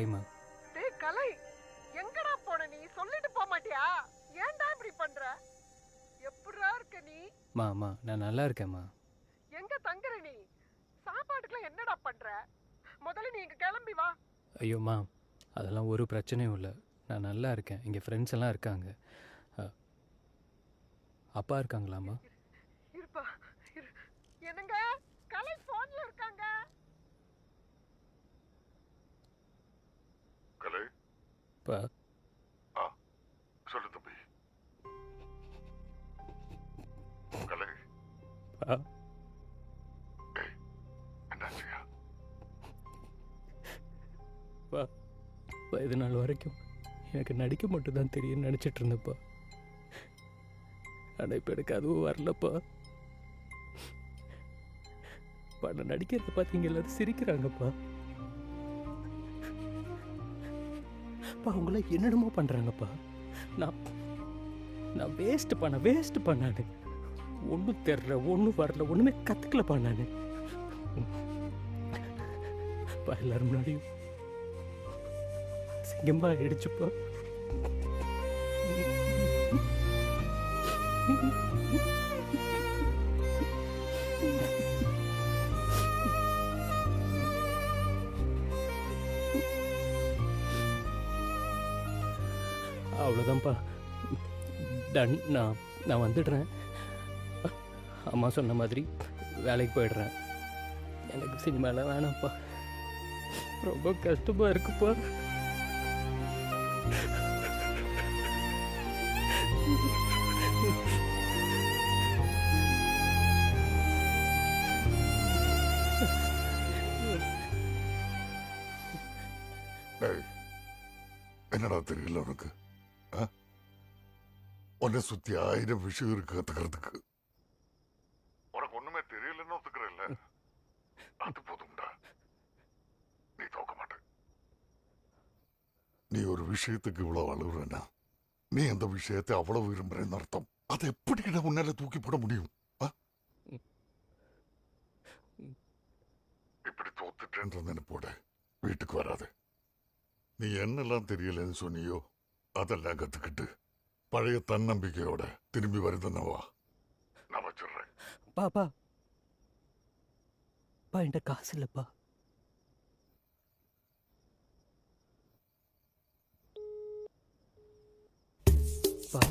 கலைமா. டேய் கலை, எங்கடா போன நீ? சொல்லிட்டு போக மாட்டியா? ஏன்டா இப்படி பண்ற? எப்படிடா இருக்க நீ? அம்மா நான் நல்லா இருக்கேம்மா. எங்க தங்குற நீ? சாப்பாட்டுக்குலாம் என்னடா பண்ற? முதல்ல நீ இங்க கிளம்பி வா. ஐயோம்மா, அதெல்லாம் ஒரு பிரச்சனையும் இல்லை. நான் நல்லா இருக்கேன். இங்கே ஃப்ரெண்ட்ஸ் எல்லாம் இருக்காங்க. அ, அப்பா இருக்காங்களாம்மா? இருப்பா இரு. என்னங்க, கலை போன்ல இருக்காங்க. கலை, அப்பா. சொல்லு தம்பி. கலை, அப்பா. என்னாச்சியா? அப்பா, இது நாள் வரைக்கும் எனக்கு நடிக்க மட்டும்தான் தெரியும்னு நினச்சிட்டு இருந்தப்பா. ஆனால் இப்போ எனக்கு அதுவும் வரலப்பா. நான் நடிக்கிறத பார்த்தீங்க எல்லாரும் சிரிக்கிறாங்கப்பா. அப்பா அவங்கள என்னென்னமோ பண்ணுறாங்கப்பா. நான் வேஸ்ட் பண்ணானு ஒன்றும் தெரில, ஒன்றும் வரல, ஒன்றுமே கற்றுக்கலப்பா நான். எல்லாரும் முன்னாடியும் சிங்கமா ஆயிடுச்சுப்பா. அவ்வளோதான்ப்பா, டன். நான் வந்துடுறேன். அம்மா சொன்ன மாதிரி வேலைக்கு போயிடுறேன். எனக்கு சினிமாலாம் வேணாம்ப்பா, ரொம்ப கஷ்டமாக இருக்குப்பா. என்னடா தெரியல உனக்கு? உன்னை சுத்தி 1000 விஷயம் இருக்கு கத்துக்கிறதுக்கு. உனக்கு ஒண்ணுமே தெரியலன்னு ஒத்துக்கிறல்ல, அது போதும்டா. நீ தோக்க மாட்ட. நீ ஒரு விஷயத்துக்கு இவ்வளவு அழுகுறனா, நீ அந்த விஷயத்தை அவ்வளவு விரும்புறேன்னு அர்த்தம். அதை எப்படி உன்னால தூக்கி போட முடியும்? இப்படி தோத்துட்டேன்ற நினைப்போட வீட்டுக்கு வராது. நீ என்னெல்லாம் தெரியலன்னு சொன்னியோ அதெல்லாம் கத்துக்கிட்டு பழைய தன்னம்பிக்கையோட திரும்பி வருதுன்னவா நான் வச்சிடுறேன். பாப்பா என்கிட்ட காசு இல்லப்பா. பா